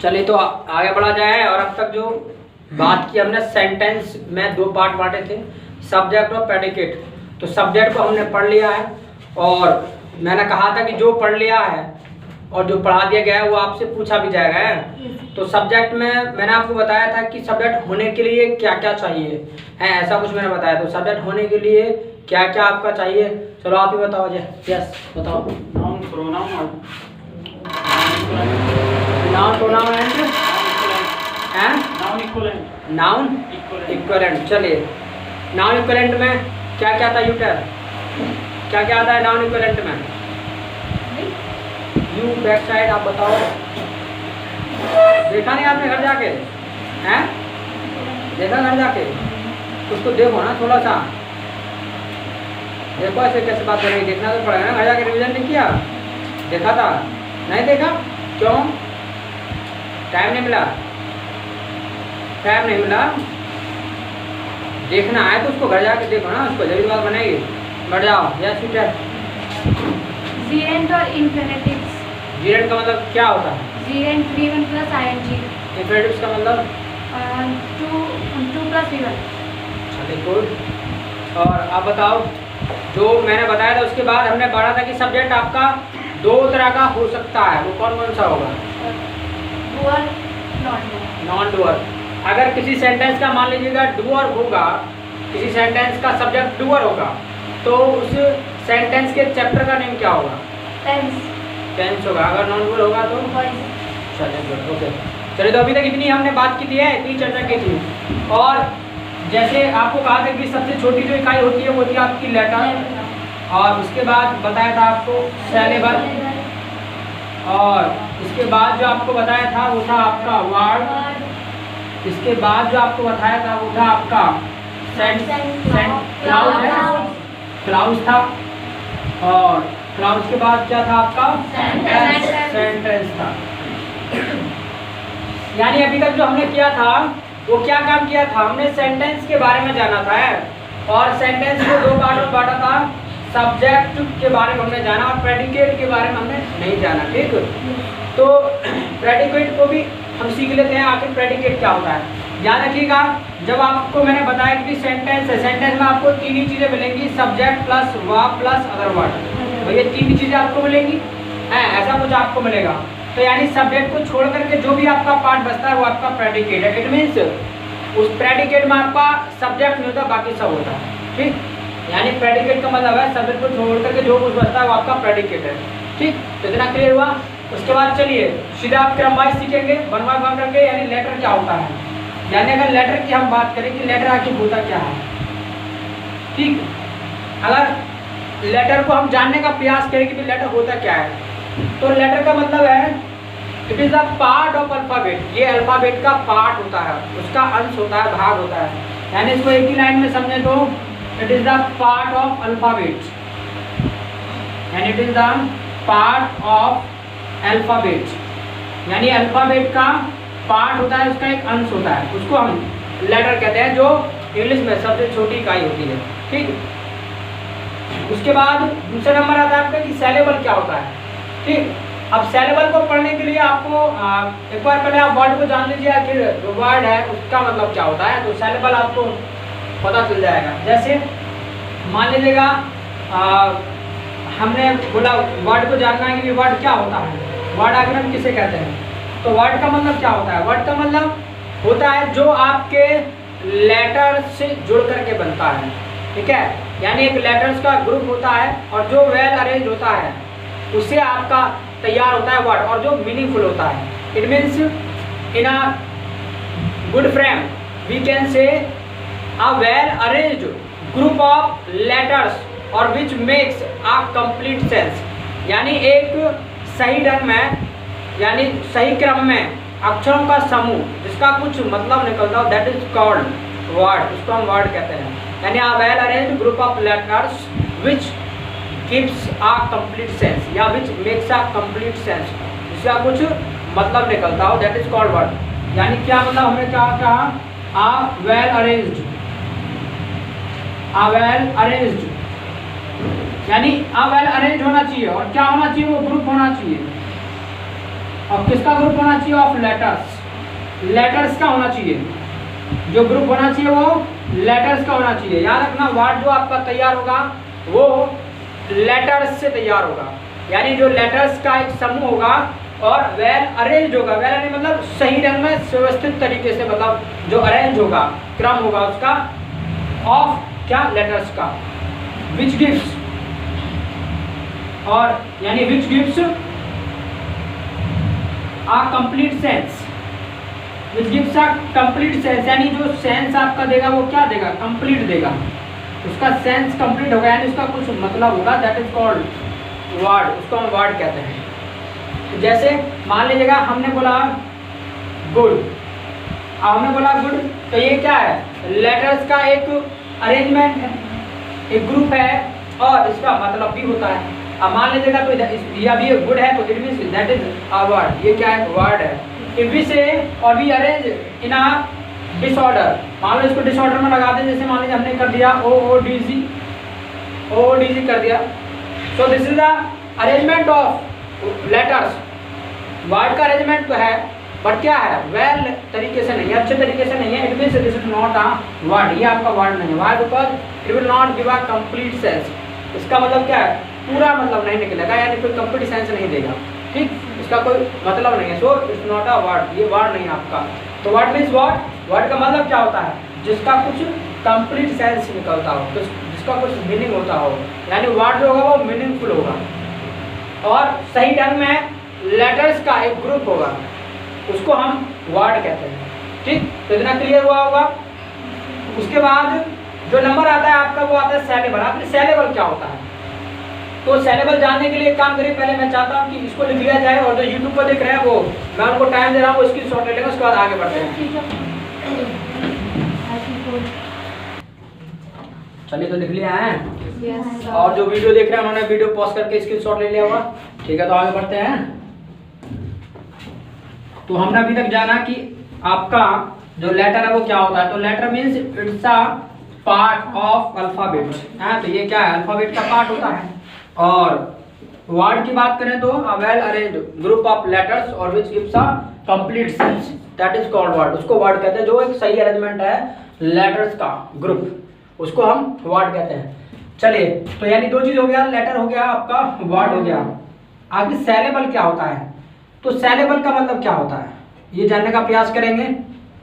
चलिए तो आगे बढ़ा जाए। और अब तक जो बात की हमने सेंटेंस में दो पार्ट बांटे थे, सब्जेक्ट और प्रेडिकेट। तो सब्जेक्ट को हमने पढ़ लिया है और मैंने कहा था कि जो पढ़ लिया है और जो पढ़ा दिया गया है वो आपसे पूछा भी जाएगा। तो सब्जेक्ट में मैंने आपको बताया था कि सब्जेक्ट होने के लिए क्या क्या चाहिए है, ऐसा कुछ मैंने बताया। तो सब्जेक्ट होने के लिए क्या क्या आपका चाहिए, चलो आप ही बताओ जी। यस बताओ। Noun, pronoun, noun, pronoun and noun equivalent. Noun equivalent. चलिए नाउन इक्विवेलेंट में क्या क्या था यूटर, क्या क्या आता है नाउन इक्विवेलेंट में? यू बैक साइड आप बताओ। देखा नहीं आपने घर जाके? हैं देखा घर जाके? उसको देखो ना थोड़ा सा, देखो ऐसे कैसे बात करेंगे, देखना तो पड़ेगा ना। घर जाके रिवीजन नहीं किया? देखा था? नहीं देखा? क्यों? टाइम नहीं मिला? टाइम नहीं मिला? देखना है तो उसको घर जाके देखो ना, उसको जल्दी बात बनेगी। बढ़ जाओ। Yes teacher. जीरेंट और इन्फिनेटिव्स। जीरेंट का मतलब क्या होता है? जीरेंट V1 प्लस ING। इन्फिनेटिव्स का मतलब 2 प्लस V1। चलिए गुड। और आप बताओ, जो मैंने बताया था उसके बाद हमने पढ़ा था कि सब्जेक्ट आपका दो तरह का हो सकता है, वो कौन कौन सा होगा? Dual, non dual. Non doer. अगर किसी सेंटेंस का मान लीजिएगा डुअर होगा, किसी सेंटेंस का सब्जेक्ट डुअर होगा, तो उस सेंटेंस के चैप्टर का नेम क्या होगा? टेंस। टेंस होगा। अगर नॉन डुअर होगा तो वॉइस। चलिए गुड, ओके। चलिए तो अभी तक इतनी हमने बात की थी है, इतनी चर्चा की थी। और जैसे आपको कहा था कि सबसे छोटी जो इकाई होती है वो होती है आपकी लेटर, और उसके बाद बताया था आपको सेलेबल, और इसके बाद जो आपको बताया था वो था आपका वर्ड, इसके बाद जो आपको बताया था वो था आपका क्लाउड है, क्लाउड था, और क्लाउड के बाद क्या था आपका? सेंटेंस था। यानी अभी तक जो हमने किया था वो क्या काम किया था? हमने सेंटेंस के बारे में जाना था है, और सेंटेंस को दो पार्ट में बांटा था। सब्जेक्ट के बारे में हमने जाना और प्रेडिकेट के बारे में हमने नहीं जाना। ठीक, तो प्रेडिकेट को भी हम सीख लेते हैं, आखिर प्रेडिकेट क्या होता है। याद रखिएगा, जब आपको मैंने बताया कि सेंटेंस है, सेंटेंस में आपको तीन ही चीज़ें मिलेंगी, subject plus verb plus other word. तो ये तीन चीज़ें आपको मिलेंगी है, ऐसा कुछ आपको मिलेगा। तो यानी सब्जेक्ट को छोड़ करके जो भी आपका पार्ट बचता है वो आपका प्रेडिकेट है। इट मीन्स उस प्रेडिकेट में आपका सब्जेक्ट नहीं होता, बाकी सब होता है। ठीक, यानी प्रेडिकेट का मतलब है सब्जेक्ट को छोड़ करके जो कुछ बचता है वो आपका प्रेडिकेट है। ठीक, तो इतना क्लियर हुआ। उसके बाद चलिए सीधा आप क्रम वाइज सीखेंगे, वन बाय वन करके। यानी लेटर क्या होता है, यानी अगर लेटर की हम बात करें कि लेटर आखिर होता क्या है। ठीक, अगर लेटर को हम जानने का प्रयास करें कि लेटर होता क्या है, तो लेटर का मतलब है it is a part of alphabet. ये अल्फाबेट का पार्ट होता है, उसका अंश होता है, भाग होता है। यानी इसको एक ही लाइन में समझे तो it is the part of alphabet, यानी it is the part of alphabet. यानी अल्फाबेट का पार्ट होता है, उसका एक अंश होता है, उसको हम लेटर कहते हैं, जो इंग्लिश में सबसे छोटी इकाई होती है। ठीक, उसके बाद दूसरा नंबर आता है आपका कि सेलेबल क्या होता है। ठीक, अब सेलेबल को पढ़ने के लिए आपको एक बार पहले आप वर्ड को जान लीजिए, आखिर जो वर्ड है उसका मतलब क्या होता है, तो सेलेबल आपको पता चल जाएगा। जैसे मान लीजिएगा हमने बोला वर्ड को जानना है कि वर्ड क्या होता है, वर्ड आखिर हम किसे कहते हैं। तो वर्ड का मतलब क्या होता है? वर्ड का मतलब होता है जो आपके लेटर से जुड़ करके बनता है। ठीक है, यानी एक लेटर्स का ग्रुप होता है और जो वेल अरेंज होता है उससे आपका तैयार होता है वर्ड, और जो मीनिंगफुल होता है। It means in a good frame we can say a well arranged group of letters और which makes a complete sense. यानी एक सही ढंग में, यानी सही क्रम में अक्षरों का समूह जिसका कुछ मतलब निकलता हो, दैट इज कॉल्ड वर्ड, उसको हम वर्ड कहते हैं। यानी a well arranged group of letters which gives a complete sense या which makes a complete sense, जिसका कुछ मतलब निकलता हो, दैट इज कॉल्ड वर्ड। यानी क्या मतलब, हमने क्या कहा? अ वेल अरेंज्ड, अ वेल अरेंज्ड, यानी अ वेल अरेंज होना चाहिए, और क्या होना चाहिए? वो ग्रुप होना चाहिए। और किसका ग्रुप होना चाहिए? ऑफ लेटर्स, लेटर्स का होना चाहिए। जो ग्रुप होना चाहिए वो लेटर्स का होना चाहिए। याद रखना वर्ड जो आपका तैयार होगा वो लेटर्स से तैयार होगा, यानी जो लेटर्स का एक समूह होगा और वेल अरेंज होगा। वेल अरेंज मतलब सही ढंग में व्यवस्थित तरीके से, मतलब जो अरेंज होगा, क्रम होगा उसका, ऑफ क्या? लेटर्स का। विच गिव्स, और यानी which gives a complete sense, which gives a complete sense, यानी जो सेंस आपका देगा वो क्या देगा? कंप्लीट देगा, उसका सेंस कंप्लीट होगा, यानी उसका कुछ मतलब होगा। दैट इज कॉल्ड वर्ड, उसको हम वर्ड कहते हैं। जैसे मान लीजिएगा हमने बोला गुड, हमने बोला गुड, तो ये क्या है? लेटर्स का एक अरेंजमेंट है, एक ग्रुप है, और इसका मतलब भी होता है। अब मान लीजिएगा तो ये अभी गुड है तो it means that is a word, ये क्या है? वर्ड है। इफ वी से और we arrange in a disorder, मान लो इसको डिसऑर्डर में लगा दें, जैसे मान लीजिए हमने कर दिया OODG कर दिया, so this is the arrangement of letters. Word का अरेंजमेंट तो है बट क्या है? वेल तरीके से नहीं है, अच्छे तरीके से नहीं है। It means this is not a word, ये आपका वर्ड नहीं है। Why? Because it will not give a complete sense. इसका मतलब क्या है? पूरा मतलब नहीं निकलेगा, यानी कोई कंप्लीट सेंस नहीं देगा, ठीक? इसका कोई मतलब नहीं है, so it's not a word, ये वर्ड नहीं है आपका। तो वर्ड मीन्स वर्ड, वर्ड का मतलब क्या होता है? जिसका कुछ कंप्लीट सेंस निकलता हो, जिसका कुछ मीनिंग होता हो, यानी वर्ड जो होगा वो मीनिंगफुल होगा और सही ढंग में लेटर्स का एक ग्रुप होगा, उसको हम वर्ड कहते हैं, ठीक? तो इतना क्लियर हुआ होगा। उसके बाद जो नंबर आता है आपका वो आता है सेलेबल। आपने सेलेबल क्या होता है? तो सेलेबल जानने के लिए एक काम करिए, पहले मैं चाहता हूँ कि इसको लिख लिया जाए, और जो यूट्यूब पर देख रहे हैं वो मैं उनको टाइम दे रहा हूँ, इसकी शॉर्ट ले लेंगे, उसके बाद आगे बढ़ते हैं। चलिए, तो लिख लिया है। Yes, और जो वीडियो देख रहे हैं उन्होंने वीडियो पॉज करके स्क्रीनशॉट ले लिया होगा, ठीक है? तो आगे बढ़ते हैं। तो हमने अभी तक जाना कि आपका जो लेटर है वो क्या होता है। तो letter means it's a part of alphabet, है? तो ये क्या है? अल्फाबेट का पार्ट होता है। और वर्ड की बात करें तो a well arranged group of letters और which gives a complete sense, that is called word. उसको वर्ड कहते हैं। जो एक सही अरेंजमेंट है लेटर्स का ग्रुप, उसको हम वर्ड कहते हैं। चलिए, तो यानी दो चीज हो गया, लेटर हो गया आपका, वर्ड हो गया। आगे सेलेबल क्या होता है? तो सेलेबल का मतलब क्या होता है ये जानने का प्रयास करेंगे।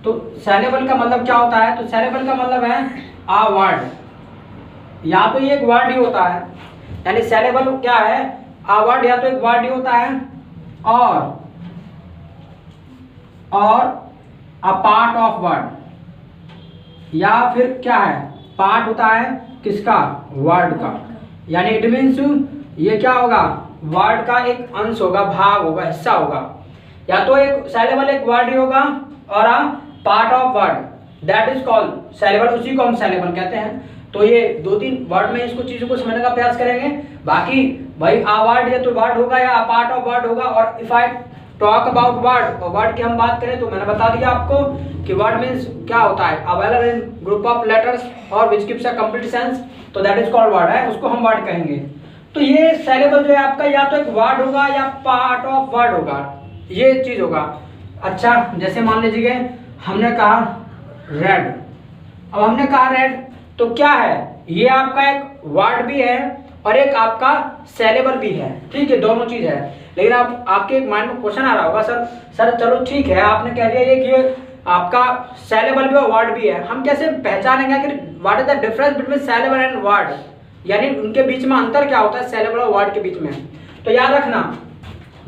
तो सेलेबल का मतलब क्या होता है? तो सेलेबल का मतलब है आ वर्ड, या तो ये एक वर्ड ही होता है, यानी सेलेबल क्या है? आ वर्ड, या तो एक वर्ड ही होता है और अ पार्ट ऑफ वर्ड, या फिर क्या है? पार्ट होता है किसका? वर्ड का। यानी इट मीन्स ये क्या होगा? वर्ड का एक अंश होगा, भाग होगा, हिस्सा होगा। या तो एक सेलेबल एक वर्ड ही होगा और अ part of word, that is called saleable, उसी को हम सेलेबल कहते हैं। तो ये दो तीन वर्ड में इसको चीजों को समझने का प्रयास करेंगे। बाकी भाई आ वर्ड या तो वर्ड होगा या पार्ट ऑफ वर्ड होगा। और if I talk about word, और वर्ड की हम बात करें तो मैंने बता दिया आपको कि वर्ड मीन्स क्या होता है? A well arranged group of letters और which gives a complete sense, तो दैट इज कॉल्ड वर्ड है, उसको हम वर्ड कहेंगे। तो ये सेलेबल जो है आपका या तो एक वर्ड होगा या पार्ट ऑफ वर्ड होगा, ये चीज होगा। अच्छा, जैसे मान लीजिए हमने कहा रेड, अब हमने कहा रेड, तो क्या है? ये आपका एक वर्ड भी है और एक आपका सेलेबल भी है, ठीक है? दोनों चीज है। लेकिन आप आपके एक माइंड में क्वेश्चन आ रहा होगा, सर चलो ठीक है, आपने कह दिया ये कि आपका सेलेबल भी और वर्ड भी है, हम कैसे पहचानेंगे कि what is the difference between saleable and word, यानी उनके बीच में अंतर क्या होता है सेलेबल और वर्ड के बीच में? तो याद रखना,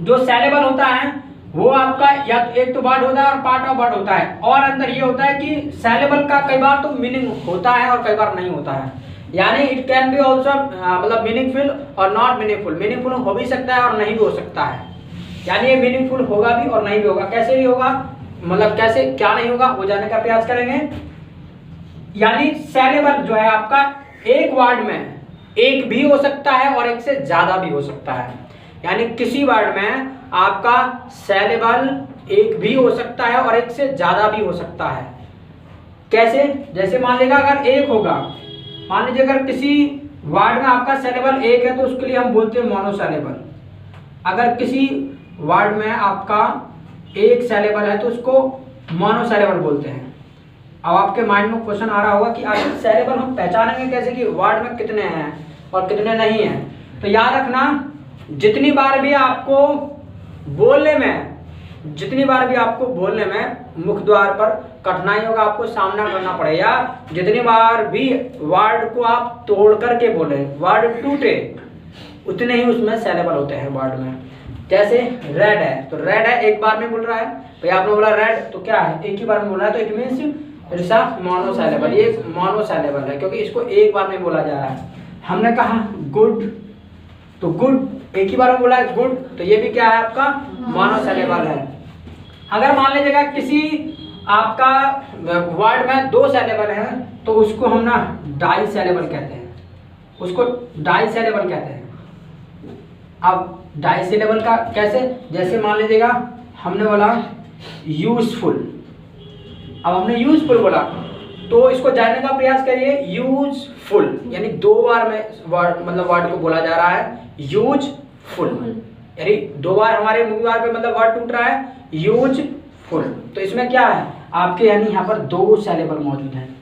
जो सेलेबल होता है वो आपका या तो एक तो वर्ड होता है और पार्ट ऑफ वर्ड होता है। और अंदर ये होता है कि सेलेबल का कई बार तो मीनिंग होता है और कई बार नहीं होता है, यानी इट कैन बी ऑल्सो मतलब मीनिंगफुल और नॉट मीनिंगफुल। मीनिंगफुल हो भी सकता है और नहीं भी हो सकता है, यानी ये मीनिंगफुल होगा भी और नहीं भी होगा। कैसे भी होगा, मतलब कैसे क्या नहीं होगा वो जानने का प्रयास करेंगे। यानी सेलेबल जो है आपका एक वर्ड में एक भी हो सकता है और एक से ज्यादा भी हो सकता है, यानी किसी वर्ड में आपका सेलेबल एक भी हो सकता है और एक से ज्यादा भी हो सकता है। कैसे? जैसे मान लीजिएगा अगर एक होगा, मान लीजिए अगर किसी वर्ड में आपका सेलेबल एक है तो उसके लिए हम बोलते हैं मोनोसेलेबल। अगर किसी वर्ड में आपका एक सिलेबल है तो उसको मोनोसिलेबल बोलते हैं। अब आपके माइंड में क्वेश्चन आ रहा होगा कि आखिर सिलेबल हम पहचानेंगे कैसे कि वर्ड में कितने हैं और कितने नहीं हैं। तो याद रखना, जितनी बार भी आपको बोलने में मुख्य द्वार पर कठिनाइयों का आपको सामना करना पड़ेगा, जितनी बार भी वर्ड को आप तोड़ करके बोले, वर्ड टूटे, उतने ही उसमें सिलेबल होते हैं वर्ड में। जैसे रेड है तो रेड है एक बार में बोल रहा है, भाई आपने बोला रेड तो क्या है, एक ही बार में बोल रहा है, तो it means it's a monosyllable. ये मोनोसिलेबल है क्योंकि इसको एक बार में बोला जा रहा है। हमने कहा गुड, तो गुड एक ही बार में बोला है गुड, तो ये भी क्या है आपका मोनोसिलेबल है। अगर मान लीजिएगा किसी आपका वर्ड में दो सिलेबल है तो उसको हम ना डाई सिलेबल कहते हैं, उसको डाई सिलेबल कहते हैं। अब डाई सिलेबल का कैसे, जैसे मान लीजिएगा हमने बोला यूजफुल, अब हमने यूजफुल बोला तो इसको जानने का प्रयास करिए। यूजफुल यानी दो बार में वर्ड को बोला जा रहा है यूजफुल, यानी दो बार हमारे मुख्य द्वार पे वर्ड टूट रहा है यूजफुल। तो इसमें क्या है आपके, यानी यहाँ पर दो सिलेबल मौजूद हैं।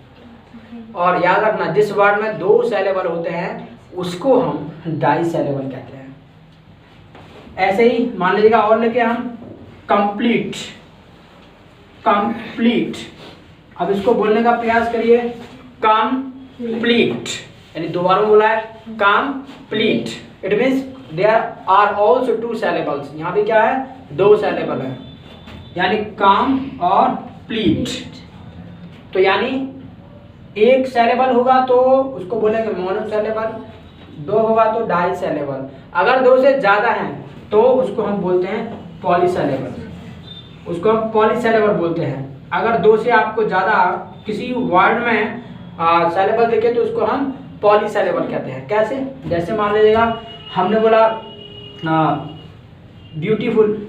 और याद रखना, जिस वर्ड में दो सिलेबल होते हैं उसको हम डाई सिलेबल कहते हैं। ऐसे ही मान लीजिएगा और लेके हम कंप्लीट, कंप्लीट। अब इसको बोलने का प्रयास करिए, कंप्लीट, यानी दो बार बोला है complete, it means there are also two syllables. यहाँ भी क्या है, दो सिलेबल है, यानी काम और प्लीट। तो यानी एक सिलेबल होगा तो उसको बोलेंगे मोनोसिलेबल, दो होगा तो डाई सिलेबल, अगर दो से ज्यादा हैं तो उसको हम बोलते हैं पॉलीसिलेबल, उसको हम पॉलीसिलेबल बोलते हैं। अगर दो से आपको ज्यादा किसी वर्ड में सिलेबल देखे तो उसको हम पॉलीसिलेबल कहते हैं। कैसे, जैसे मान लीजिएगा हमने बोला ब्यूटीफुल,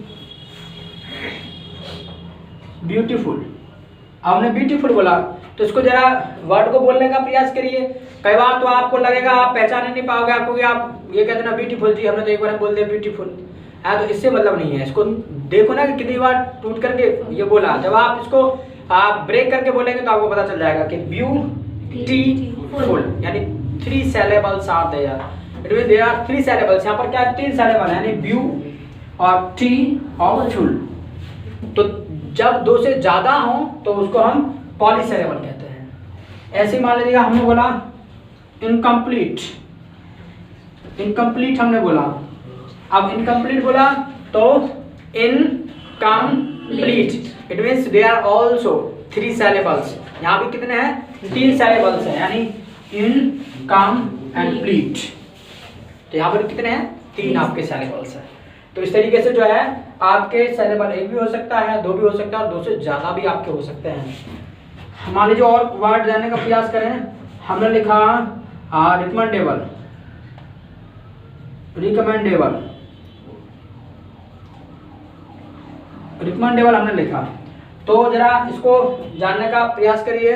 ब्यूटीफुल, हमने ब्यूटीफुल बोला तो इसको जरा वर्ड को बोलने का प्रयास करिए। कई बार तो आपको लगेगा आप पहचान नहीं पाओगे, आपको कि आप ये कहते ना ब्यूटीफुल जी, हमने तो एक बार बोल दिया ब्यूटीफुल है, तो इससे मतलब नहीं है। इसको देखो ना कि कितनी बार टूट करके ये बोला, जब आप इसको आप ब्रेक करके बोलेंगे तो आपको पता चल जाएगा कि ब्यूटीफुल यानी 3 syllables are there, it means there are 3 syllables। यहाँ पर क्या है, 3 syllable है, यानी ब्यू और टी और फुल। तो जब दो से ज्यादा हो तो उसको हम पॉलीसिलेबल कहते हैं। ऐसे मान लीजिएगा हमने बोला इनकम्प्लीट, इनकम्प्लीट हमने बोला, अब इनकम्प्लीट बोला तो incomplete, it means they are also 3 syllables। यहाँ भी कितने हैं, 3 syllables हैं, यानी इनकम्प्लीट। तो यहाँ पर कितने हैं, 3 आपके syllables हैं। तो इस तरीके से जो है आपके सिलेबल एक भी हो सकता है, दो भी हो सकता है, और दो से ज्यादा भी आपके हो सकते हैं। मान लीजिए और वर्ड जानने का प्रयास करें, हमने लिखा रिकमेंडेबल, रिकमेंडेबल, रिकमेंडेबल हमने लिखा, तो जरा इसको जानने का प्रयास करिए।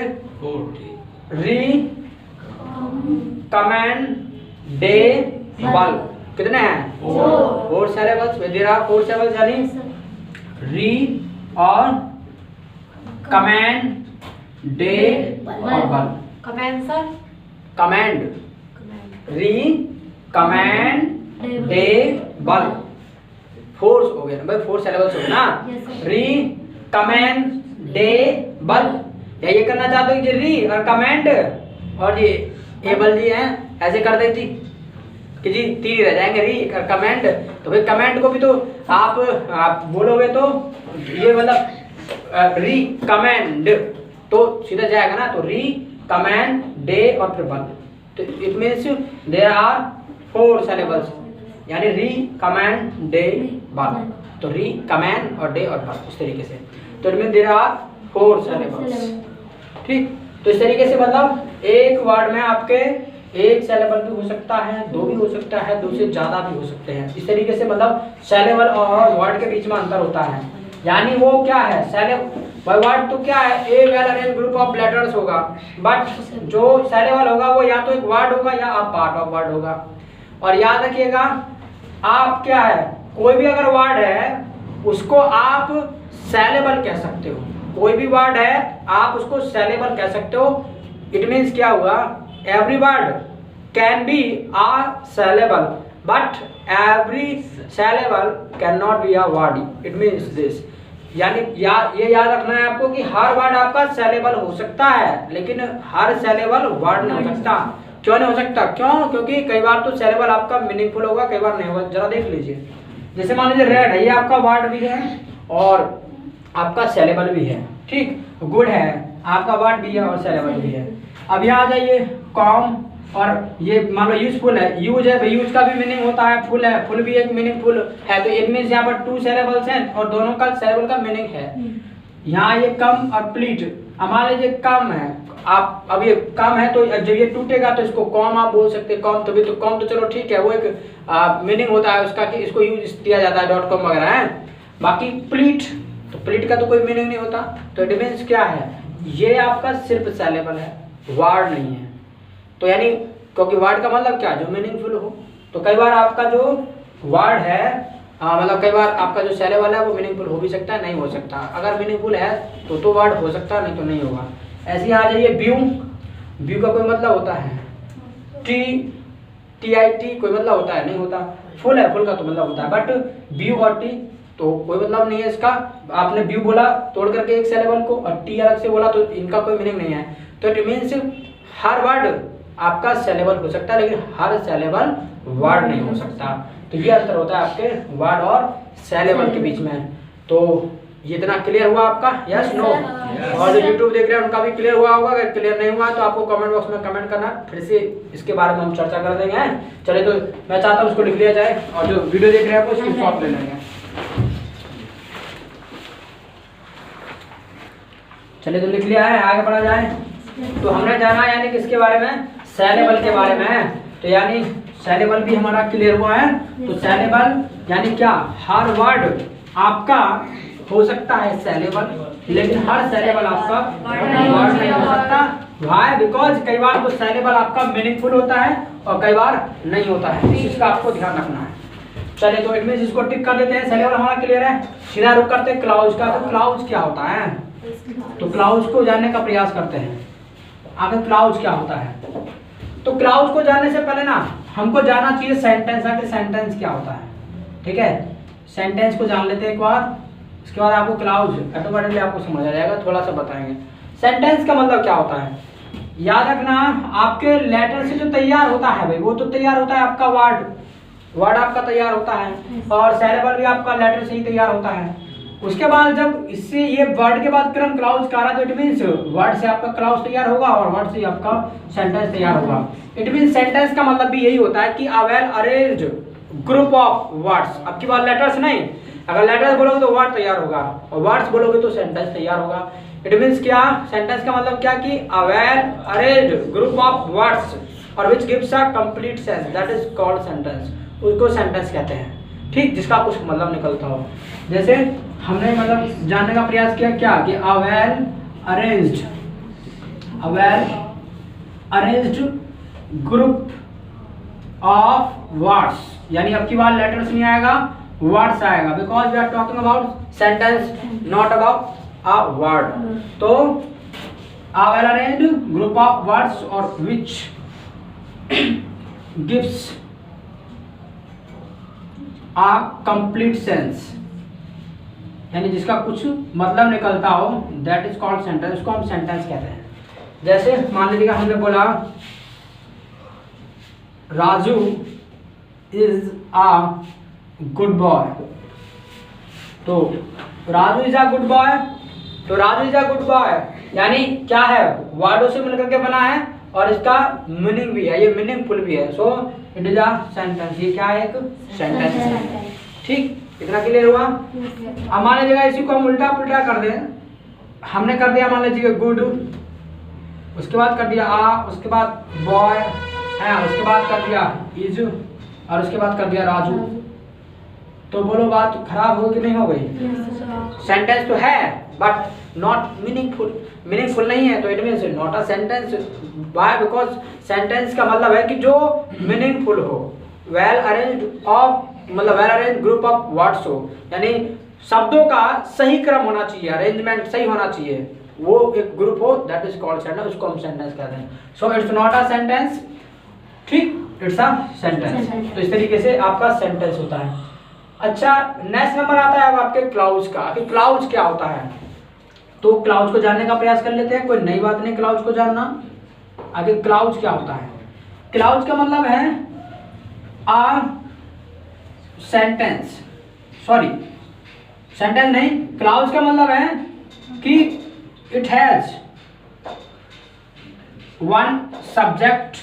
रिकमेंडेबल कितने हैं, 4 syllables, देयर आर 4 syllables, यानी री और कमेंड डे और बल, कमेंड सर, कमेंड, री कमेंड डे बल, 4 हो गया भाई, 4 syllables हो गए ना। री कमेंड डे बल, या ये करना चाहते हो कि री और कमेंड और ये एबल जी हैं, ऐसे कर देती कि जी 3 रह जाएंगे, री और कमेंड। तो भाई कमेंड को भी तो आप बोलोगे तो ये री कमेंड तो सीधा जाएगा ना, तो री कमेंड डे और फिर बल, तो it means there are 4 syllables, यानी री कमेंड डे बल। तो री कमेंड और डे और बल, इस तरीके से, तो it means there are 4 syllables। ठीक, तो इस तरीके से एक वर्ड में आपके एक सिलेबल भी हो सकता है, दो भी हो सकता है, दो से ज्यादा भी हो सकते हैं। इस तरीके से सिलेबल और वर्ड के बीच में अंतर होता है। यानी वो क्या है, सिलेबल वर्ड तो क्या है, a well arranged group of letters होगा, बट जो सिलेबल होगा वो या तो एक वर्ड होगा या आप पार्ट ऑफ वर्ड होगा। और याद रखिएगा, आप क्या है, कोई भी अगर वर्ड है उसको आप सेलेबल कह सकते हो। कोई भी वर्ड है आप उसको सेलेबल कह सकते हो। इट मीन्स क्या हुआ, every word can be a saleable but every saleable can not be a word. It means this, यानी ये याद रखना है आपको कि हर वर्ड आपका सेलेबल हो सकता है लेकिन हर सेलेबल वर्ड नहीं हो सकता। क्यों नहीं हो सकता? क्यों? क्योंकि कई बार तो सेलेबल आपका मीनिंगफुल होगा, कई बार नहीं होगा। जरा देख लीजिए, जैसे मान लीजिए रेड है, ये आपका वर्ड भी है और आपका सेलेबल भी है, ठीक। गुड है आपका वर्ड भी है और सेलेबल भी है। अब यहाँ आ जाइए, कॉम, और ये मान लो यूजफुल है, यूज है, यूज का भी मीनिंग होता है, फुल है, फुल भी एक मीनिंगफुल है। तो इट मीन्स यहाँ पर 2 सेलेबल्स हैं और दोनों का सेलेबल का मीनिंग है। यहाँ ये कम और प्लीट, मान लीजिए कम है, आप अब ये कम है तो जब ये टूटेगा तो इसको कॉम आप बोल सकते हैं, कॉम तभी तो कॉम तो चलो ठीक है, वो एक मीनिंग होता है उसका कि इसको यूज दिया जाता है .com वगैरह है। बाकी प्लीट, तो प्लीट का तो कोई मीनिंग नहीं होता। तो इट मीन्स क्या है, ये आपका सिर्फ सेलेबल है, वर्ड नहीं है। तो यानी क्योंकि वर्ड का मतलब क्या, जो मीनिंगफुल हो। तो कई बार आपका जो वर्ड है मतलब कई बार आपका जो सेलेबल है वो मीनिंगफुल हो भी सकता है, नहीं हो सकता। अगर मीनिंगफुल है तो वर्ड हो सकता है, नहीं तो नहीं होगा। ऐसे ही आ जाइए व्यू, व्यू का कोई मतलब होता है TIT, कोई मतलब होता है, नहीं होता। फुल है, फुल का तो मतलब होता है, बट व्यू और टी तो कोई मतलब नहीं है इसका। आपने व्यू बोला तोड़ करके एक सेलेबल को और टी अलग से बोला तो इनका कोई मीनिंग नहीं है। तो इट मीन्स हर वर्ड आपका सेलेबल हो सकता है लेकिन हर सेलेबल वर्ड नहीं हो सकता। तो ये अंतर होता है आपके वर्ड और सेलेबल के बीच में। तो ये इतना क्लियर हुआ आपका? Yes, no? और जो यूट्यूब देख रहे हैं उनका भी क्लियर हुआ होगा। अगर क्लियर नहीं हुआ तो आपको कमेंट बॉक्स में कमेंट करना, फिर से इसके बारे में हम चर्चा कर देंगे। चलिए, तो मैं चाहता हूँ उसको लिख लिया जाए और जो वीडियो देख रहे हैं वो स्क्रीनशॉट ले लेंगे। चलिए, तो लिख लिया है, आगे बढ़ा जाए। तो हमने जाना यानी किसके बारे में, सेलेबल के बारे में। तो यानी सेलेबल भी हमारा क्लियर हुआ है। तो सेलेबल यानी क्या, हर वर्ड आपका हो सकता है सेलेबल लेकिन हर सेलेबल आपका वर्ड नहीं हो सकता। व्हाई? बिकॉज कई बार तो सेलेबल आपका मीनिंगफुल होता है और कई बार नहीं होता है। इस चीज का आपको ध्यान रखना है। चलिए, तो इनमें इसको टिक कर देते हैं। सेलेबल हमारा क्लियर है। सीधा रुक करते हैं क्लाउज का। तो क्लाउज क्या होता है, तो क्लाउज को जानने का प्रयास करते हैं। आगे क्लाउज क्या होता है, तो क्लाउज को जानने से पहले ना हमको जानना चाहिए सेंटेंस है कि सेंटेंस क्या होता है। ठीक है, सेंटेंस को जान लेते हैं एक बार, उसके बाद आपको क्लाउज ऑटोमेटिकली आपको समझ आ जाएगा। थोड़ा सा बताएंगे सेंटेंस का मतलब क्या होता है। याद रखना, आपके लेटर से जो तैयार होता है भाई, वो तो तैयार होता है आपका वर्ड आपका तैयार होता है और सेलेबल भी आपका लेटर से ही तैयार होता है। उसके बाद जब इससे ये वर्ड के बाद क्रम क्लाउज का रहा तो इट मीन्स वर्ड से आपका क्लाउज तैयार होगा और वर्ड से आपका सेंटेंस तैयार होगा। इट मीन्स सेंटेंस का मतलब भी यही होता है कि a well arranged group of words. अब की बात लेटर्स नहीं, अगर लेटर्स बोलोगे तो वर्ड तैयार होगा और वर्ड्स बोलोगे तो सेंटेंस तैयार होगा। इट मीन्स क्या, सेंटेंस का मतलब क्या कि a well arranged group of words और which gives a complete sense, that is called sentence. उसको सेंटेंस कहते हैं, ठीक, जिसका कुछ मतलब निकलता हो। जैसे हमने मतलब जानने का प्रयास किया क्या कि a well arranged group of words, यानी अब की बार लेटर्स नहीं आएगा, वर्ड्स आएगा, because we are talking about sentence not about a word. तो a well arranged group of words और which gives a complete sense, यानी जिसका कुछ मतलब निकलता हो, दैट इज कॉल्ड सेंटेंस। उसको हम सेंटेंस कहते हैं। जैसे मान लीजिएगा हमने बोला Raju is a good boy, तो Raju is a good boy, तो Raju is a good boy यानी क्या है, वर्डों से मिलकर के बना है और इसका मीनिंग भी है, ये मीनिंगफुल भी है। So it is a sentence. ये क्या है, एक सेंटेंस है। ठीक, इतना क्लियर हुआ। अब मान लीजिएगा इसी को हम उल्टा पुल्टा कर दें। हमने कर दिया मान लीजिए गुड, उसके बाद कर दिया आ, उसके बाद बॉय है, उसके बाद कर दिया इज और उसके बाद कर दिया राजू। तो बोलो बात खराब हो कि नहीं हो गई? सेंटेंस तो है बट नॉट मीनिंगफुल नहीं है। तो it means not a sentence. Why? Because sentence का मतलब है कि जो मीनिंगफुल हो, वेल अरेंज्ड ऑफ मतलब well arrange group of words हो, यानी शब्दों का सही क्रम होना चाहिए, अरेंजमेंट सही होना चाहिए, वो एक ग्रुप हो, दैट इज कॉल्ड सेंटेंस, उसको हम सेंटेंस कहते हैं। So it's not a sentence, ठीक, इट्स अ सेंटेंस। तो इस तरीके से आपका सेंटेंस होता है। अच्छा, नेक्स्ट नंबर आता है अब आपके क्लाउज का, कि क्लाउज क्या होता है। तो क्लाउज को जानने का प्रयास कर लेते हैं, कोई नई बात नहीं क्लाउज को जानना। आगे क्लाउज क्या होता है। क्लाउज का मतलब है आ सेंटेंस, सॉरी सेंटेंस नहीं, क्लाउज का मतलब है कि it has one subject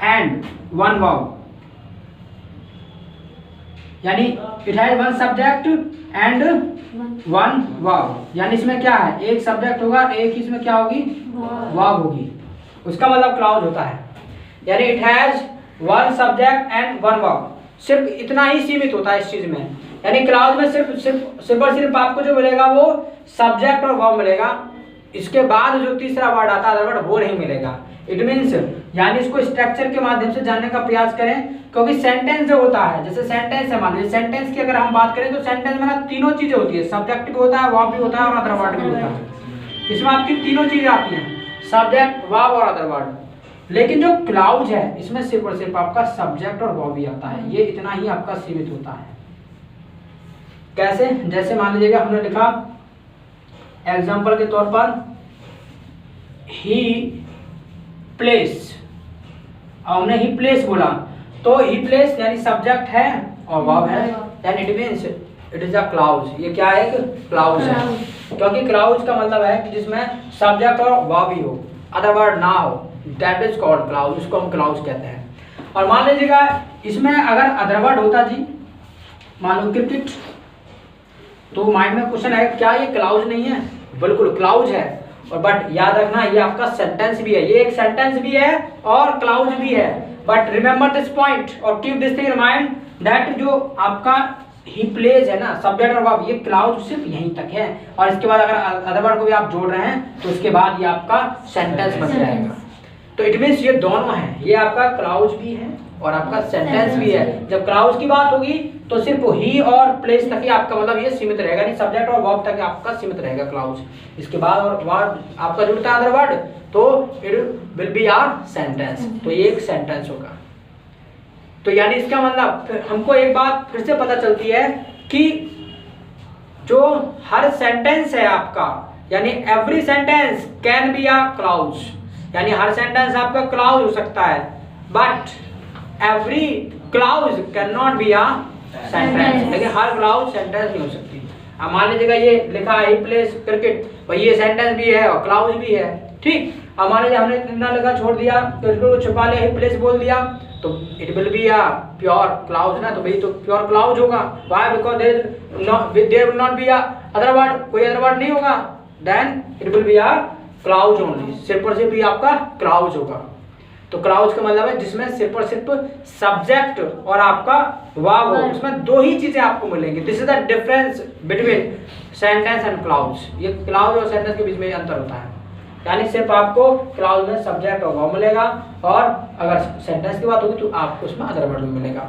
and one verb, यानी it has one subject and one verb, यानी इसमें क्या है, एक सब्जेक्ट होगा, एक इसमें क्या होगी, वर्ब होगी, उसका मतलब क्लाउज होता है। यानी it has one subject and one verb, सिर्फ इतना ही सीमित होता है इस चीज में। यानी क्लाउज में सिर्फ और सिर्फ आपको जो मिलेगा वो सब्जेक्ट और वर्ब मिलेगा, इसके बाद जो तीसरा वर्ड आता है अदर वर्ड वो नहीं मिलेगा। इट मीन्स, यानी इसको स्ट्रक्चर के माध्यम से जानने का प्रयास करें, क्योंकि सेंटेंस जो होता है, जैसे सेंटेंस है, मान लीजिए सेंटेंस की अगर हम बात करें तो सेंटेंस में ना तीनों चीजें होती है, सब्जेक्ट भी होता है, वर्ब भी होता है और अदर वर्ड भी होता है। इसमें आपकी तीनों चीजें आती हैं, सब्जेक्ट, वर्ब और अदर वर्ड। लेकिन जो क्लाउज है इसमें सिर्फ और सिर्फ आपका सब्जेक्ट और वर्ब ही आता है, ये इतना ही आपका सीमित होता है। कैसे, जैसे मान लीजिएगा हमने लिखा एग्जाम्पल के तौर पर ही प्लेस, और हमने ही प्लेस बोला, तो ही प्लेस यानी सब्जेक्ट है और वर्ब है, यानी it means it is a clause. ये क्या है, एक क्लाउज है, क्योंकि क्लाउज का मतलब है कि जिसमें सब्जेक्ट और वर्ब ही हो, अदर वर्ड ना हो, दैट इज कॉल्ड क्लाउज, इसको हम क्लाउज कहते हैं। और मान लीजिएगा इसमें अगर अदर वर्ड होता जी, मान लो क्रिकेट, तो माइंड में क्वेश्चन है क्या ये क्लाउज नहीं है, बिल्कुल क्लाउज है। और बट याद रखना ये आपका सेंटेंस भी है, ये एक सेंटेंस भी है और क्लाउज भी है, बट रिमेंबर दिस पॉइंट और keep this thing in mind that जो आपका ही प्लेज है ना, सब्जेक्ट और वर्ब, ये क्लाउज सिर्फ यहीं तक है, और इसके बाद अगर अदर वर्ड को भी आप जोड़ रहे हैं तो उसके बाद ये आपका सेंटेंस बन जाएगा। तो इट मीन्स ये दोनों है, ये आपका क्लाउज भी है और आपका सेंटेंस भी है। जब क्लाउज की बात होगी तो सिर्फ ही और प्लेस तक ही आपका मतलब ये सीमित रहेगा, नहीं सब्जेक्ट और वर्ब तक आपका सीमित रहेगा क्लाउज। इसके बाद और वर्ड आपका जुड़ता है अदर वर्ड तो it will be are sentence, तो ये एक सेंटेंस होगा। तो यानी इसका मतलब हमको एक बात फिर से पता चलती है कि जो हर सेंटेंस है आपका, यानी every sentence can be a clause, यानी हर सेंटेंस आपका क्लाउज हो सकता है, but every clause can not be a sentence, लेकिन हर क्लाउज सेंटेंस नहीं हो सकती। अब मान लीजिएगा ये लिखा है ही प्लेस क्रिकेट, भाई ये सेंटेंस भी है और क्लाउज भी है, ठीक। अब मान लीजिए हमने इतना लिखा छोड़ दिया तो इसको छुपा लिया, ही प्लेस बोल दिया, तो it will be a pure clause ना, तो भाई तो प्योर क्लाउज होगा। Why, because there will not be a other word, कोई अदर वर्ड नहीं होगा, then it will be a clause only, सिर्फ और सिर्फ आपका क्लाउज होगा। तो क्लाउज का मतलब है जिसमें सिर्फ और सिर्फ सब्जेक्ट और आपका वर्ब हो, उसमें दो ही चीजें आपको मिलेंगी। This is the difference between sentence and clause, ये क्लाउज और सेंटेंस के बीच में अंतर होता है। यानी सिर्फ आपको क्लाउज में सब्जेक्ट और वर्ब मिलेगा, और अगर सेंटेंस की बात होगी तो आपको उसमें अदर वर्ड भी मिलेगा।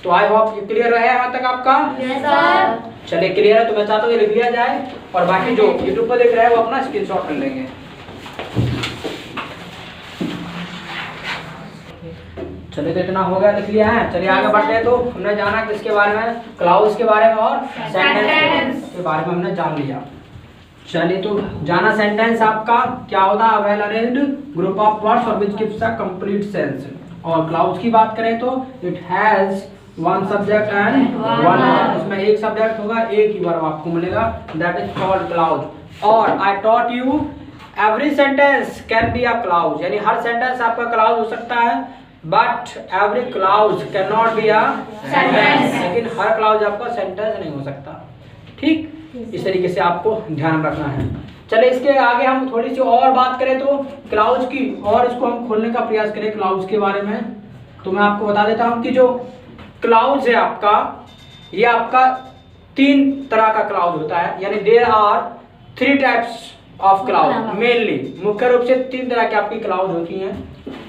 तो आई होप ये क्लियर है यहाँ तक आपका। Yes, sir. चलिए क्लियर है तो मैं चाहता हूँ ये लिख लिया जाए, और बाकी जो यूट्यूब पर देख रहे हैं वो अपना स्क्रीनशॉट कर लेंगे। चलिए तो इतना हो गया, लिख लिया है। चलिए आगे बढ़ते हैं। तो हमने जाना किसके बारे में, क्लाउज के बारे में और सेंटेंस के बारे में हमने जान लिया। चलिए तो जाना सेंटेंस आपका क्या होता है, well arranged group of words और which gives a complete sense. और क्लाउज की बात करें तो it has one subject and one verb, उसमें एक सब्जेक्ट होगा, एक ही वर्ब आपको मिलेगा, दैट इज कॉल्ड क्लाउज। और I taught you every sentence can be a clause, यानी हर सेंटेंस आपका क्लाउज हो सकता है, but every clause can not be a sentence, लेकिन हर क्लाउज आपका सेंटेंस नहीं हो सकता, ठीक। इस तरीके से आपको ध्यान रखना है। चलिए इसके आगे हम थोड़ी सी और बात करें तो क्लाउज की, और इसको हम खोलने का प्रयास करें क्लाउज के बारे में। तो मैं आपको बता देता हूं कि जो क्लाउज है आपका, ये आपका तीन तरह का क्लाउज होता है, यानी there are 3 types of cloud mainly, मुख्य रूप से 3 तरह की आपकी क्लाउड होती हैं,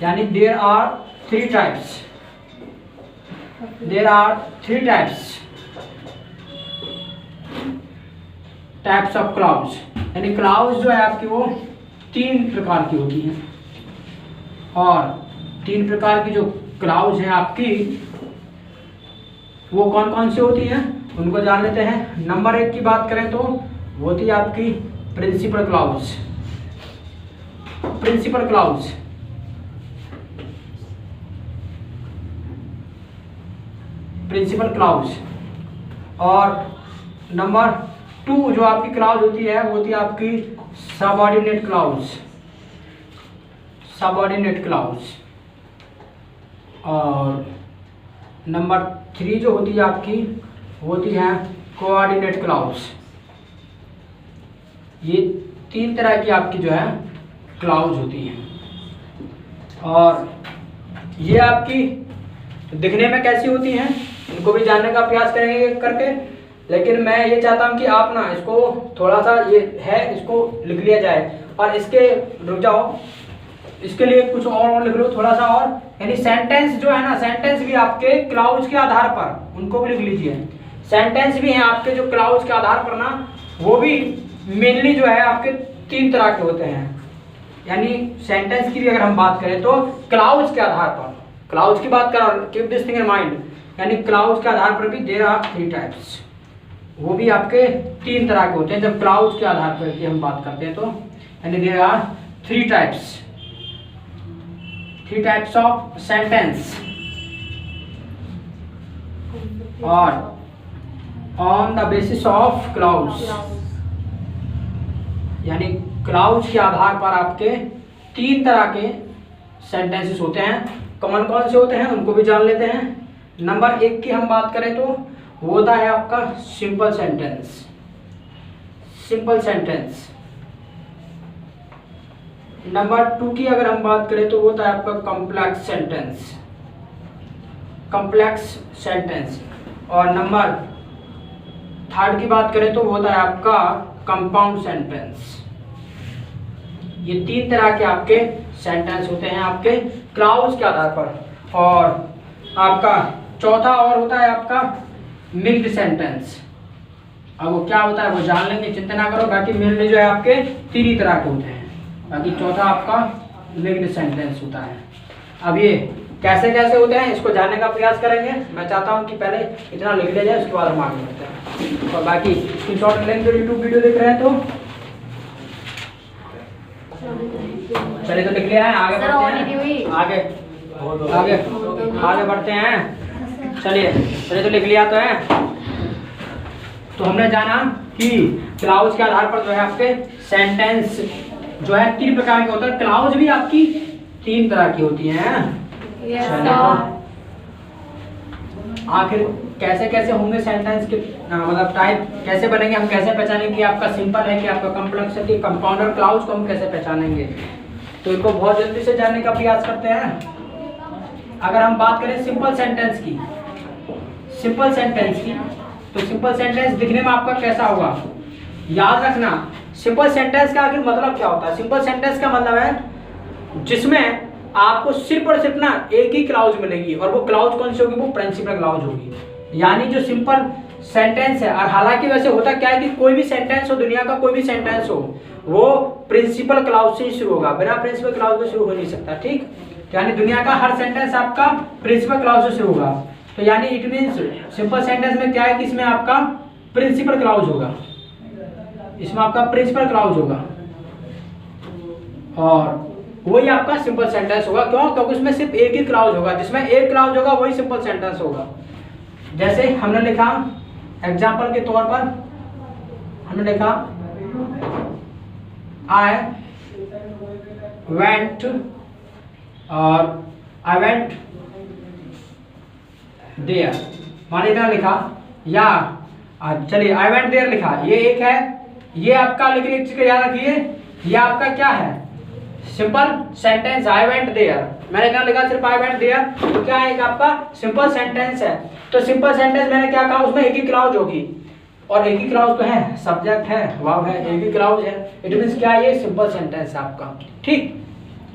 यानी there are 3 types there are 3 types of clouds, यानी क्लाउड्स जो है आपकी वो 3 प्रकार की होती हैं। और 3 प्रकार की जो क्लाउड्स हैं आपकी वो कौन कौन सी होती हैं उनको जान लेते हैं। नंबर 1 की बात करें तो वो होती है आपकी प्रिंसिपल क्लाउड्स। प्रिंसिपल क्लाउड्स और नंबर 2 जो आपकी क्लाउड होती है वो होती है आपकी सबऑर्डिनेट क्लाउड्स। और नंबर 3 जो होती है आपकी वो होती है कोऑर्डिनेट क्लाउड्स। ये 3 तरह की आपकी जो है क्लाउड्स होती हैं। और ये आपकी दिखने में कैसी होती हैं इनको भी जानने का प्रयास करेंगे करके, लेकिन मैं ये चाहता हूँ कि आप ना इसको थोड़ा सा ये है इसको लिख लिया जाए। और इसके रुक जाओ, इसके लिए कुछ और लिख लो थोड़ा सा और, यानी सेंटेंस जो है ना, सेंटेंस भी आपके क्लाउड्स के आधार पर उनको भी लिख लीजिए। सेंटेंस भी हैं आपके जो क्लाउड्स के आधार पर ना, वो भी मेनली जो है आपके 3 तरह के होते हैं। यानी सेंटेंस की भी अगर हम बात करें तो क्लाउड्स के आधार पर, क्लाउड्स की बात कर, keep this thing in mind, यानी क्लाउड्स के आधार पर भी देयर आर 3 टाइप्स, वो भी आपके 3 तरह के होते हैं जब क्लाउड्स के आधार पर की हम बात करते हैं तो, यानी there are 3 types of sentence. और on the basis of clouds, यानी क्लाउड्स के आधार पर आपके 3 तरह के सेंटेंसेस होते हैं। कौन कौन से होते हैं उनको भी जान लेते हैं। नंबर 1 की हम बात करें तो वो होता है आपका सिंपल सेंटेंस। नंबर 2 की अगर हम बात करें तो वो होता है आपका कॉम्प्लेक्स सेंटेंस। और नंबर 3 की बात करें तो वो होता है आपका कंपाउंड सेंटेंस। ये 3 तरह के आपके सेंटेंस होते हैं आपके क्लाउड्स के आधार पर। और आपका चौथा और होता है आपका मिक्स्ड सेंटेंस। अब वो क्या होता है वो जान लेंगे, चिंता ना करो। बाकी मेनली जो है आपके 3 ही तरह के होते हैं। बाकी चौथा आपका मिक्स्ड सेंटेंस होता है। अब ये कैसे कैसे होते हैं इसको जानने का प्रयास करेंगे। मैं चाहता हूँ कि पहले इतना लिख लिया जाए, उसके बाद हम आगे बढ़ते हैं। और बाकी स्क्रीनशॉट लेंगे जो यूट्यूब वीडियो देख रहे हैं तो चलिए, तो लिख लिया है, आगे बढ़ते हैं। आगे बढ़ते हैं। चलिए तो लिख लिया तो है। तो हमने जाना कि क्लाउड्स के आधार पर जो है आपके सेंटेंस जो है 3 प्रकार के होते हैं। क्लाउड्स भी आपकी 3 तरह की होती हैं। आखिर कैसे कैसे होंगे सेंटेंस के मतलब टाइप कैसे बनेंगे, हम कैसे पहचानेंगे कि आपका सिंपल है कि आपका कॉम्प्लेक्सिटी, कंपाउंड और क्लाउड्स को हम कैसे पहचानेंगे, तो इनको बहुत जल्दी से जानने का प्रयास करते हैं। अगर हम बात करें सिंपल सेंटेंस की तो सिंपल सेंटेंस दिखने में आपका कैसा होगा, याद रखना। सिंपल सेंटेंस का आखिर मतलब क्या होता है। सिंपल सेंटेंस का मतलब है जिसमें आपको सिर्फ और सिर्फ ना एक ही क्लाउज मिलेगी, और वो क्लाउज कौन सी होगी, वो प्रिंसिपल क्लाउज होगी। यानी जो सिंपल सेंटेंस है, और हालांकि वैसे होता क्या है कि कोई भी सेंटेंस हो, दुनिया का कोई भी सेंटेंस हो, वो प्रिंसिपल क्लाउज से ही शुरू होगा, बिना प्रिंसिपल क्लाउज से शुरू हो नहीं सकता। ठीक, यानी दुनिया का हर सेंटेंस आपका प्रिंसिपल क्लाउज से शुरू होगा। तो यानी इट मीन्स सिंपल सेंटेंस में क्या है कि इसमें आपका प्रिंसिपल क्लाउज होगा, इसमें आपका प्रिंसिपल क्लाउज होगा, और वही आपका सिंपल सेंटेंस होगा। क्यों? क्योंकि उसमें सिर्फ एक ही क्लाउज होगा, जिसमें एक क्लाउज होगा वही सिंपल सेंटेंस होगा। जैसे हमने लिखा एग्जांपल के तौर पर, हमने लिखा आई वेंट और आई वेंट देयर, माने इतना लिखा, या चलिए आई वेंट देयर लिखा, ये एक है। ये आपका लेकिन एक चीज याद रखिए, ये आपका क्या है, simple sentence. I went there, मैंने क्या लिखा, सिर्फ आई वेंट देयर, तो क्या है, एक आपका सिंपल सेंटेंस है। तो सिंपल सेंटेंस मैंने क्या कहा, उसमें एक ही क्लाउज होगी, और एक ही क्लाउज तो है, सब्जेक्ट है, वर्ब है, एक ही क्लाउज है। इट मींस क्या है, ये सिंपल सेंटेंस है आपका। ठीक,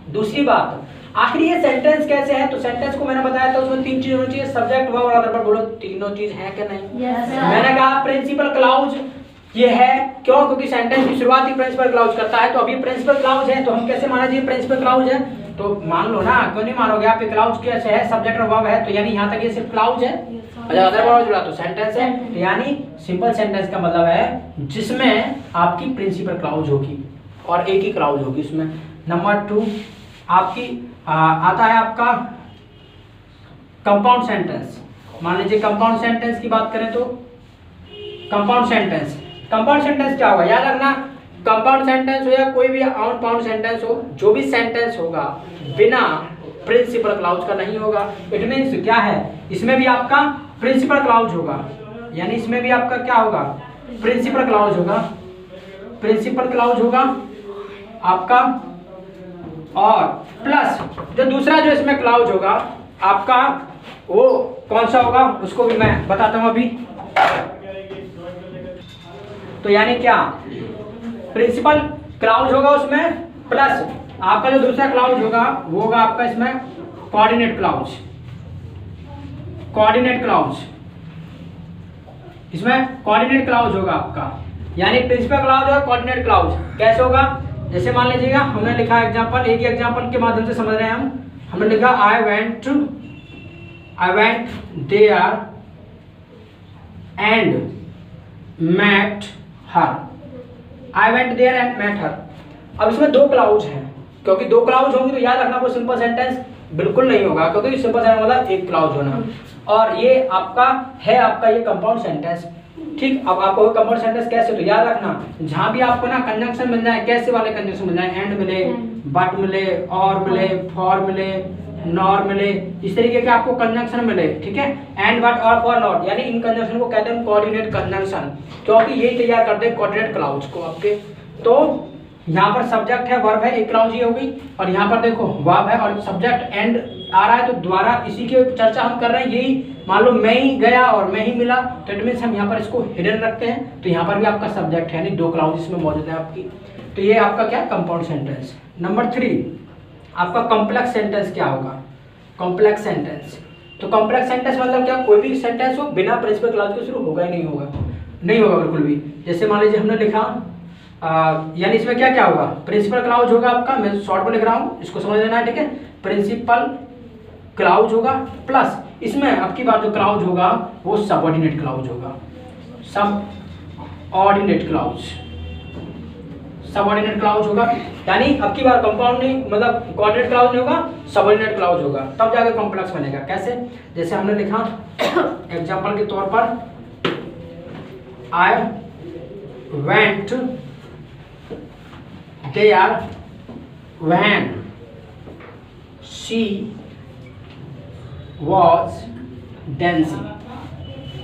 दूसरी बात, आखिर ये सेंटेंस कैसे है, तो सेंटेंस को मैंने बताया था उसमें 3 चीज होनी चाहिए, सब्जेक्ट वर्ब और अदर। बोलो तीनों चीज है कि नहीं? Yes, sir. मैंने कहा प्रिंसिपल क्लाउज ये है, क्यों? क्योंकि सेंटेंस की शुरुआत ही प्रिंसिपल क्लाउज करता है। तो अभी प्रिंसिपल क्लाउज है तो हम कैसे माना जी प्रिंसिपल क्लाउज है? तो मान लो ना, क्यों नहीं मानोगे आप? क्लाउज कैसे है? सब्जेक्ट और वर्ब है, तो यानी यहाँ तक ये सिर्फ क्लाउज है। अच्छा अदर वर्ब जुड़ा तो सेंटेंस है, तो यानी सिंपल सेंटेंस का मतलब है जिसमें आपकी प्रिंसिपल क्लाउज होगी और एक ही क्लाउज होगी उसमें। नंबर 2 आपकी आता है आपका कंपाउंड सेंटेंस। मान लीजिए कंपाउंड सेंटेंस की बात करें तो कंपाउंड सेंटेंस क्या होगा? याद रखना, कंपाउंड सेंटेंस हो या कोई भी अनबाउंड सेंटेंस हो, जो भी सेंटेंस होगा बिना प्रिंसिपल क्लाउज का नहीं होगा। इट मीन्स क्या है, इसमें भी आपका प्रिंसिपल क्लाउज होगा, यानी इसमें भी आपका क्या होगा? प्रिंसिपल क्लाउज होगा, प्रिंसिपल क्लाउज होगा आपका। और प्लस जो दूसरा जो इसमें क्लाउज होगा आपका, वो कौन सा होगा उसको भी मैं बताता हूं अभी। तो यानी क्या, प्रिंसिपल क्लाउज होगा उसमें, प्लस आपका जो दूसरा क्लाउज होगा वो होगा आपका इसमें कोऑर्डिनेट क्लाउज। कोऑर्डिनेट क्लाउज, इसमें कोऑर्डिनेट क्लाउज होगा आपका, यानी प्रिंसिपल क्लाउज और कोऑर्डिनेट क्लाउज कैसे होगा? जैसे मान लीजिएगा हमने लिखा एग्जांपल, एक ही एग्जांपल के माध्यम से समझ रहे हैं हम। हमने लिखा I went there and met her. I went there and met her. अब इसमें 2 क्लाउज हैं, क्योंकि 2 क्लाउज होंगे तो याद रखना वो सिंपल सेंटेंस बिल्कुल नहीं होगा, क्योंकि सिंपल सेंटेंस मतलब एक क्लाउज होना। और ये आपका है आपका ये कंपाउंड सेंटेंस। ठीक, अब आपको कंपाउंड सेंटेंस कैसे, तो याद रखना जहां भी आपको ना कंजंक्शन मिल जाए, कैसे वाले कंजंक्शन मिल जाए, एंड मिले, बट मिले, और मिले, फॉर मिले, नॉर मिले, इस तरीके के आपको कंजंक्शन मिले। ठीक है, एंड, बट और फॉर नॉट, यानी इन कंजंक्शन को कहते हैं कोऑर्डिनेट कंजंक्शन, क्योंकि यही तैयार करते हैं कोऑर्डिनेट क्लाउज को आपके। तो यहाँ पर सब्जेक्ट है, वर्ब है, एक क्लाउज ही होगी, और यहाँ पर देखो वर्ब है और सब्जेक्ट एंड आ रहा है, तो द्वारा इसी की चर्चा हम कर रहे हैं। यही मान लो मैं ही गया और मैं ही मिला, तो इट मीन्स हम यहाँ पर इसको हिडन रखते हैं, तो यहाँ पर भी आपका सब्जेक्ट है, यानी 2 क्लाउज इसमें मौजूद है आपकी। तो ये आपका क्या कंपाउंड सेंटेंस। नंबर 3 आपका कॉम्प्लेक्स सेंटेंस क्या होगा? कॉम्प्लेक्स सेंटेंस, तो कॉम्प्लेक्स सेंटेंस मतलब क्या, कोई भी सेंटेंस हो बिना प्रिंसिपल क्लाउज के शुरू होगा ही नहीं होगा, नहीं होगा बिल्कुल भी। जैसे मान लीजिए हमने लिखा यानी इसमें क्या क्या होगा? प्रिंसिपल क्लाउज होगा आपका, मैं शॉर्ट में लिख रहा हूँ, इसको समझ लेना है। ठीक है, प्रिंसिपल क्लाउज होगा, प्लस इसमें आपकी बात जो क्लाउज होगा वो सबऑर्डिनेट क्लाउज होगा, सबऑर्डिनेट क्लाउज, सबऑर्डिनेट क्लाउज होगा। यानी अब की बार कंपाउंड नहीं, मतलब कोऑर्डिनेट क्लाउज नहीं होगा, सबऑर्डिनेट क्लाउज होगा, तब जाके कॉम्प्लेक्स बनेगा। कैसे? जैसे हमने लिखा एग्जांपल के तौर पर, I went there when she was dancing।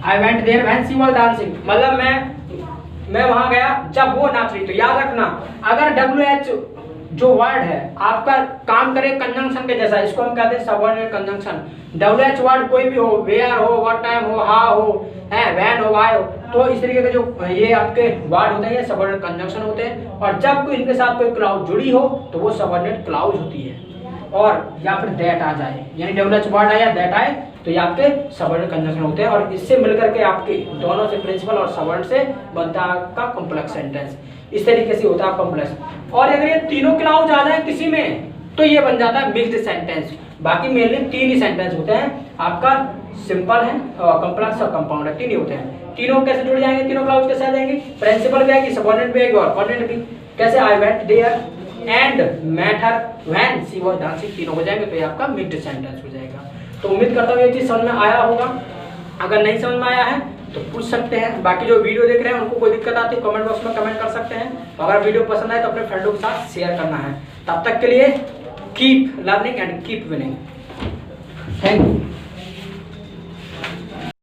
I went there when she was dancing, मतलब मैं वहां गया जब वो नाच रही। तो याद रखना, अगर WH जो वर्ड है आपका काम करे कंजंक्शन के जैसा, इसको हम कहते हैं सबऑर्डिनेट कंजंक्शन। WH वर्ड कोई भी हो, वेयर हो, व्हाट टाइम हो, हाउ हो, व्हेन हो, व्हाई हो, तो इस तरीके के जो ये आपके वर्ड होते हैं ये सबऑर्डिनेट कंजंक्शन होते हैं। और जब कोई इनके साथ कोई क्लाउज जुड़ी हो तो वो सबऑर्डिनेट क्लाउज होती है। और या फिर दैट आ जाए, यानी WH वर्ड आया, दैट आए, तो ये आपके सबऑर्डिनेट कंजंक्शन होते हैं। और इससे मिलकर के आपके दोनों से प्रिंसिपल और सबऑर्डिनेट से बनता है आपका कॉम्प्लेक्स सेंटेंस। इस तरीके से होता है कॉम्प्लेक्स। और अगर ये तीनों क्लाउज आ जाए किसी में तो ये बन जाता है मिक्स्ड सेंटेंस। बाकी मेनली 3 ही सेंटेंस होते हैं, आपका सिंपल है, कॉम्प्लेक्स और कंपाउंड है, 3 ही होते हैं। तीनों कैसे जुड़ जाएंगे, तीनों क्लाउज कैसे आ जाएंगे? प्रिंसिपल भी आएगी, सबऑर्डिनेट भी आएगी और कोऑर्डिनेट भी। कैसे? I went there and met her when she was dancing, तीनों हो जाएंगे, तो ये आपका मिक्स्ड सेंटेंस हो जाएगा। तो उम्मीद करता हूँ ये चीज़ समझ में आया होगा। अगर नहीं समझ में आया है तो पूछ सकते हैं। बाकी जो वीडियो देख रहे हैं उनको कोई दिक्कत आती है कमेंट बॉक्स में कमेंट कर सकते हैं। अगर वीडियो पसंद आए तो अपने फ्रेंडों के साथ शेयर करना है। तब तक के लिए keep learning and keep winning. Thank you.